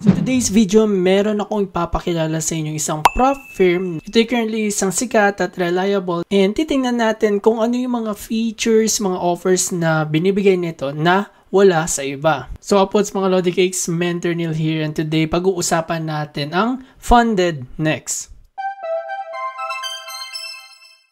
So today's video, meron akong ipapakilala sa inyo isang prop firm. Ito ay currently isang sikat at reliable and titingnan natin kung ano yung mga features, mga offers na binibigay nito na wala sa iba. So upwards mga Lodi Cakes, Mentor Neil here, and today pag-uusapan natin ang Funded Next.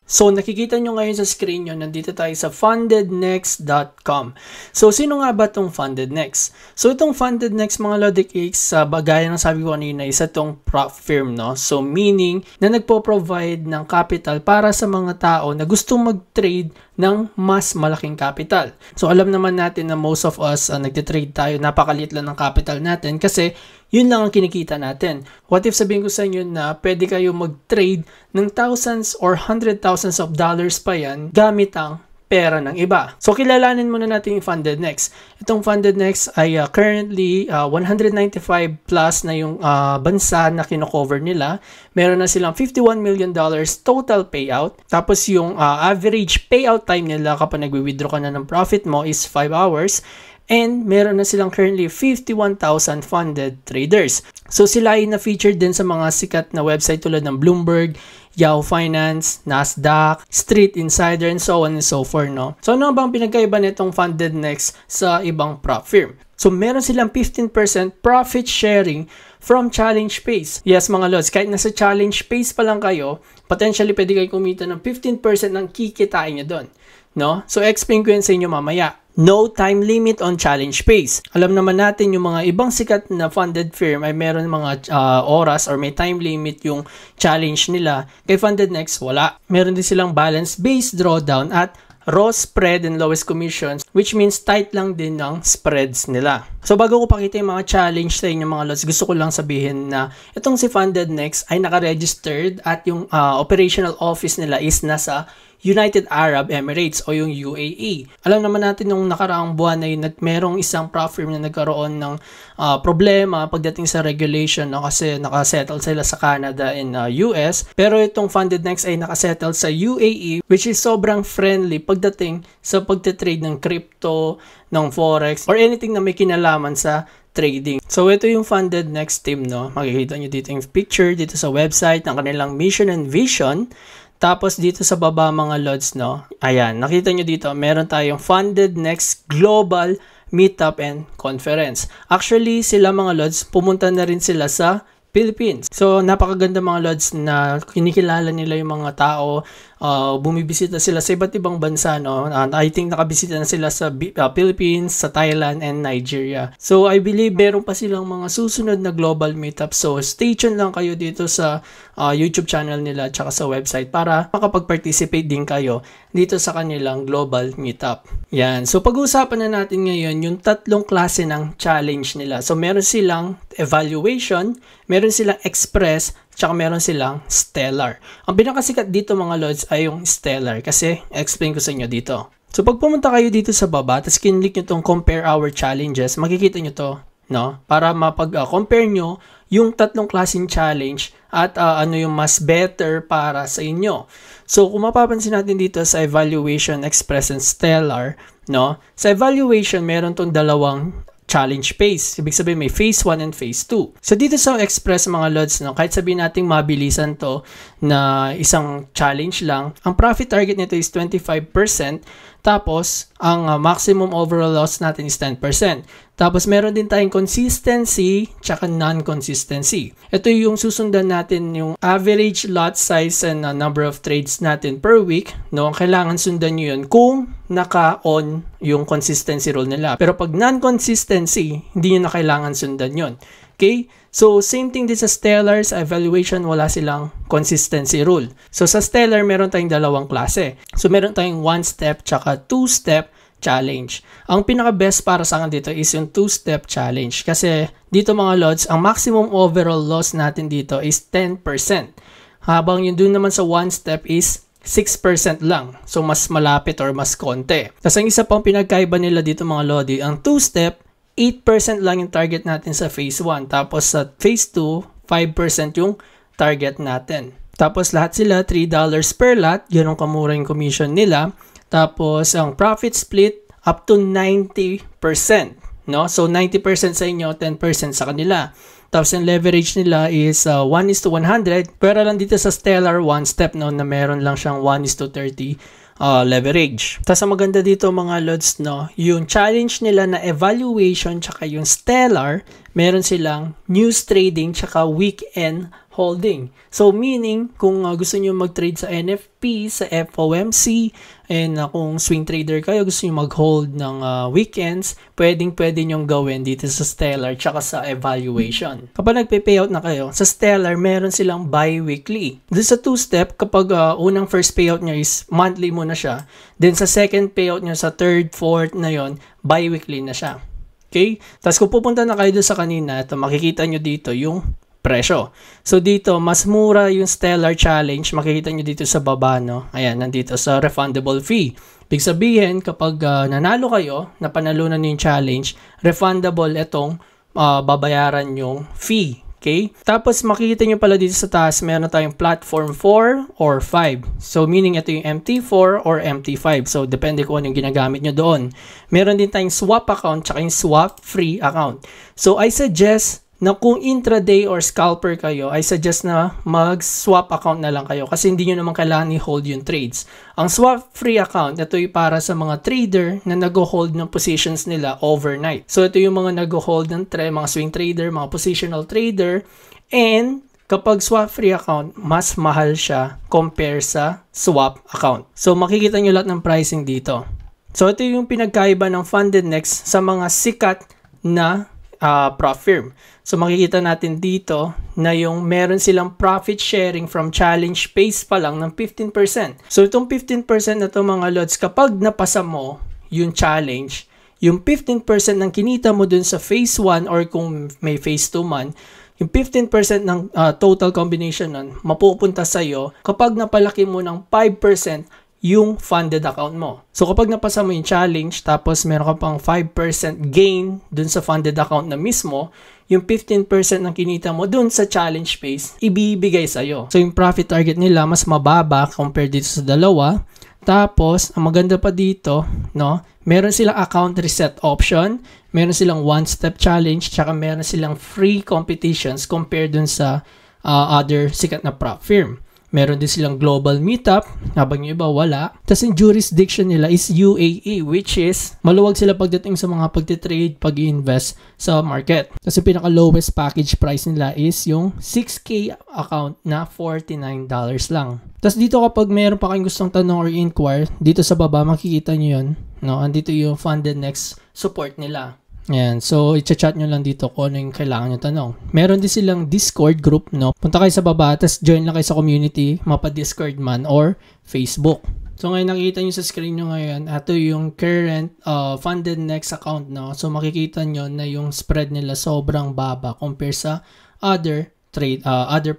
So, nakikita nyo ngayon sa screen nyo, nandito tayo sa fundednext.com. So, sino nga ba itong Funded Next? So, itong Funded Next mga Lodi Cakes, bagay ng sabi ko kanina, isa itong prop firm, no? So, meaning na nagpo-provide ng capital para sa mga tao na gustong mag-trade ng mas malaking capital. So, alam naman natin na most of us nagtitrade tayo, napakaliit lang ng capital natin kasi yun lang ang kinikita natin. What if sabihin ko sa inyo na pwede kayo mag-trade ng thousands or hundred thousands of dollars pa yan gamit ang pera ng iba. So, kilalanin muna natin yung Funded Next. Itong Funded Next ay currently 195 plus na yung bansa na kino-cover nila. Meron na silang $51 million total payout. Tapos yung average payout time nila kapag nagwi-withdraw ka na ng profit mo is 5 hours. And meron na silang currently 51,000 funded traders. So sila ay na-featured din sa mga sikat na website tulad ng Bloomberg, Yahoo Finance, Nasdaq, Street Insider, and so on and so forth, no? So ano bang pinagkaiba nitong Funded Next sa ibang prop firm? So meron silang 15% profit sharing from challenge phase. Yes mga lods, kahit nasa challenge phase pa lang kayo, potentially pwede kayo kumita ng 15% ng kikitain nyo doon, no? So explain ko yun sa inyo mamaya. No time limit on challenge phase. Alam naman natin yung mga ibang sikat na funded firm ay meron mga oras or may time limit yung challenge nila. Kay Funded Next, wala. Meron din silang balance-based drawdown at raw spread and lowest commissions, which means tight lang din ng spreads nila. So bago ko pakita yung mga challenge sa inyo mga lods, gusto ko lang sabihin na itong si Funded Next ay naka-registered at yung operational office nila is nasa United Arab Emirates o yung UAE. Alam naman natin nung nakaraang buwan ay merong isang prop firm na nagkaroon ng problema pagdating sa regulation, no? Kasi nakasettle sila sa Canada and US. Pero itong Funded Next ay nakasettle sa UAE, which is sobrang friendly pagdating sa pagtitrade ng crypto, ng forex, or anything na may kinalaman sa trading. So ito yung Funded Next team, no? Makikita nyo dito yung picture dito sa website ng kanilang mission and vision. Tapos dito sa baba mga lods, no? Ayan, nakita nyo dito, meron tayong Funded Next Global Meetup and Conference. Actually, sila mga lods, pumunta na rin sila sa Philippines. So, napakaganda mga lods na kinikilala nila yung mga tao. Bumibisita sila sa iba't ibang bansa, no? I think nakabisita na sila sa Philippines, sa Thailand, and Nigeria. So, I believe meron pa silang mga susunod na global meetup. So, stay tuned lang kayo dito sa YouTube channel nila at sa website para makapag-participate din kayo dito sa kanilang global meetup. Yan. So, pag-uusapan na natin ngayon yung tatlong klase ng challenge nila. So, meron silang evaluation, meron silang express, tsaka meron silang stellar. Ang pinakasikat dito mga lods ay yung stellar kasi explain ko sa inyo dito. So pag pumunta kayo dito sa baba, tapos kinlik nyo itong compare our challenges, makikita nyo to, no? Para mapag-compare nyo yung tatlong klaseng challenge at ano yung mas better para sa inyo. So kung mapapansin natin dito sa evaluation, express, and stellar, no? Sa evaluation, meron tong dalawang challenge phase. Ibig sabihin may phase 1 and phase 2. So dito sa express mga lods, no, kahit sabihin nating mabilisan to na isang challenge lang, ang profit target nito is 25%. Tapos, ang maximum overall loss natin is 10%. Tapos, meron din tayong consistency tsaka non-consistency. Ito yung susundan natin yung average lot size and number of trades natin per week. No? Kailangan sundan nyo yun kung naka-on yung consistency rule nila. Pero pag non-consistency, hindi nyo na kailangan sundan yun. Okay? So, same thing din sa stellar. Sa evaluation, wala silang consistency rule. So, sa stellar, meron tayong dalawang klase. So, meron tayong 1-step tsaka 2-step challenge. Ang pinaka-best para sa akin dito is yung 2-step challenge. Kasi, dito mga lods, ang maximum overall loss natin dito is 10%. Habang yung dun naman sa 1-step is 6% lang. So, mas malapit or mas konti. Tapos, ang isa pang pinagkaiba nila dito mga lodi, ang 2-step, 8% lang yung target natin sa phase 1. Tapos sa phase 2, 5% yung target natin. Tapos lahat sila $3 per lot. Ganun kamura yung commission nila. Tapos ang profit split up to 90%. No? So 90% sa inyo, 10% sa kanila. Tapos yung leverage nila is 1:100. Pero lang dito sa Stellar, 1 step no, na meron lang siyang 1:30 leverage. Tapos ang maganda dito mga lods, no, yung challenge nila na evaluation tsaka yung Stellar, meron silang news trading tsaka weekend holding. So meaning, kung gusto nyo mag-trade sa NFP, sa FOMC, and kung swing trader kayo, gusto nyo mag-hold ng weekends, pwede nyong gawin dito sa Stellar tsaka sa evaluation. Kapag nagpe-payout na kayo, sa Stellar, meron silang bi-weekly. Doon sa 2-step, kapag unang first payout nyo is monthly muna siya, then sa second payout nyo, sa third, fourth na yon, bi-weekly na siya. Okay? Tapos kung pupunta na kayo doon sa kanina, ito, makikita nyo dito yung presyo. So dito, mas mura yung Stellar Challenge. Makikita nyo dito sa baba, no? Ayan, nandito sa refundable fee. Ibig sabihin, kapag nanalo kayo, napanalunan yung challenge, refundable itong babayaran yung fee. Okay? Tapos makikita nyo pala dito sa taas, meron tayong platform 4 or 5. So meaning ito yung MT4 or MT5. So depende kung anong ginagamit nyo doon. Meron din tayong swap account tsaka yung swap free account. So I suggest na kung intraday or scalper kayo, I suggest na mag-swap account na lang kayo kasi hindi nyo naman kailangan i-hold yung trades. Ang swap free account, ito yung para sa mga trader na nag-hold ng positions nila overnight. So ito yung mga nag-hold ng mga swing trader, mga positional trader, and kapag swap free account, mas mahal siya compare sa swap account. So makikita nyo lahat ng pricing dito. So ito yung pinagkaiba ng Funded Next sa mga sikat na prop firm. So makikita natin dito na yung meron silang profit sharing from challenge phase pa lang ng 15%. So itong 15% na to mga lods, kapag napasa mo yung challenge, yung 15% ng kinita mo dun sa phase 1 or kung may phase 2 man, yung 15% ng total combination nun, mapupunta sa'yo kapag napalaki mo ng 5% yung funded account mo. So kapag napasa mo yung challenge, tapos meron ka pang 5% gain dun sa funded account na mismo, yung 15% ng kinita mo dun sa challenge phase, ibibigay sa'yo. So yung profit target nila mas mababa compared dito sa dalawa. Tapos, ang maganda pa dito, no, meron silang account reset option, meron silang one-step challenge, tsaka meron silang free competitions compared dun sa other sikat na prop firm. Meron din silang global meetup, habang yung iba wala. Tapos yung jurisdiction nila is UAE, which is maluwag sila pagdating sa mga pagtitrade, pag-invest sa market. Tapos yung pinaka-lowest package price nila is yung 6K account na $49 lang. Tapos dito kapag meron pa kayong gustong tanong or inquire, dito sa baba makikita nyo yun. No? Andito yung Funded Next support nila. Ayan, so i-chat nyo lang dito kung ano yung kailangan nyo tanong. Meron din silang Discord group, no? Punta kayo sa baba, tapos join lang kayo sa community, mapa-Discord man or Facebook. So ngayon nakikita nyo sa screen nyo ngayon, ito yung current Funded Next account, no? So makikita nyo na yung spread nila sobrang baba compare sa other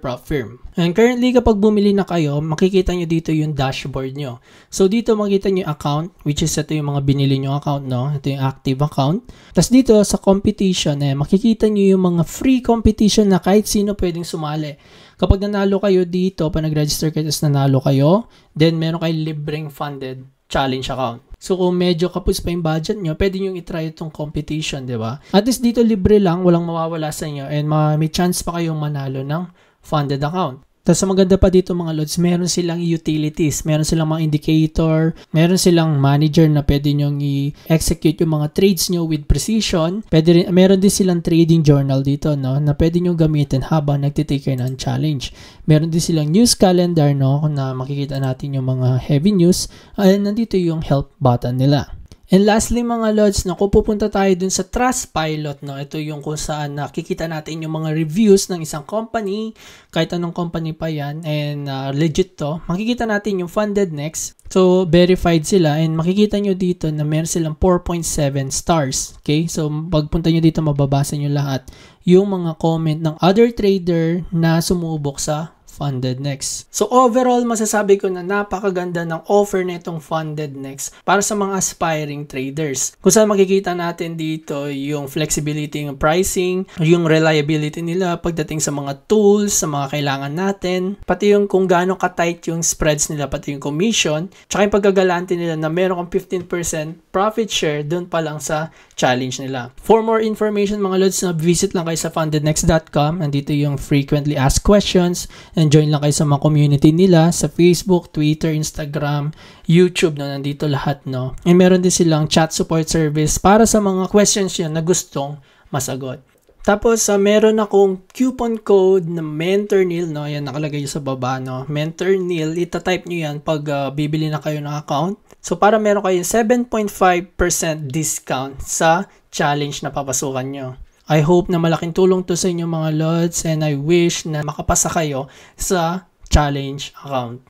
prop firm. And currently, kapag bumili na kayo, makikita nyo dito yung dashboard nyo. So dito makikita nyo yung account, which is ito yung mga binili nyo account, no? Ito yung active account. Tapos dito sa competition, makikita nyo yung mga free competition na kahit sino pwedeng sumali. Kapag nanalo kayo dito, pa nag-register kayo, tapos nanalo kayo, then meron kayong libreng funded challenge account. So kung medyo kapos pa yung budget nyo, pwede nyo i-try itong competition, di ba? At least dito libre lang, walang mawawala sa inyo, and may chance pa kayong manalo ng funded account. Tapos maganda pa dito mga lods, meron silang utilities, meron silang mga indicator, meron silang manager na pwede nyong i-execute yung mga trades nyo with precision. Meron din silang trading journal dito, no, na pwede nyo gamitin habang nagtitake kayo ng challenge. Meron din silang news calendar, no, na makikita natin yung mga heavy news. Nandito yung help button nila. And lastly mga lods, no, kung pupunta tayo dun sa Trustpilot, no, ito yung kung saan nakikita natin yung mga reviews ng isang company, kahit anong company pa yan, and legit to, makikita natin yung Funded Next. So, verified sila, and makikita nyo dito na meron silang 4.7 stars. Okay? So, pagpunta nyo dito, mababasa nyo lahat yung mga comment ng other trader na sumubok sa Funded Next. So overall, masasabi ko na napakaganda ng offer na itong Funded Next para sa mga aspiring traders. Kung saan makikita natin dito yung flexibility ng pricing, yung reliability nila pagdating sa mga tools, sa mga kailangan natin, pati yung kung gaano ka-tight yung spreads nila, pati yung commission, tsaka yung paggagalante nila na meron kang 15% profit share dun pa lang sa challenge nila. For more information mga lods, visit lang kayo sa fundednext.com. Nandito yung frequently asked questions, and join lang kayo sa mga community nila sa Facebook, Twitter, Instagram, YouTube, no, nandito lahat, no. And meron din silang chat support service para sa mga questions yun na gustong masagot. Tapos, meron akong coupon code na MentorNeil, no? Yan, nakalagay sa baba, no? MentorNeil, itatype nyo yan pag bibili na kayo ng account. So, para meron kayo 7.5% discount sa challenge na papasukan nyo. I hope na malaking tulong to sa inyo mga lods, and I wish na makapasa kayo sa challenge account.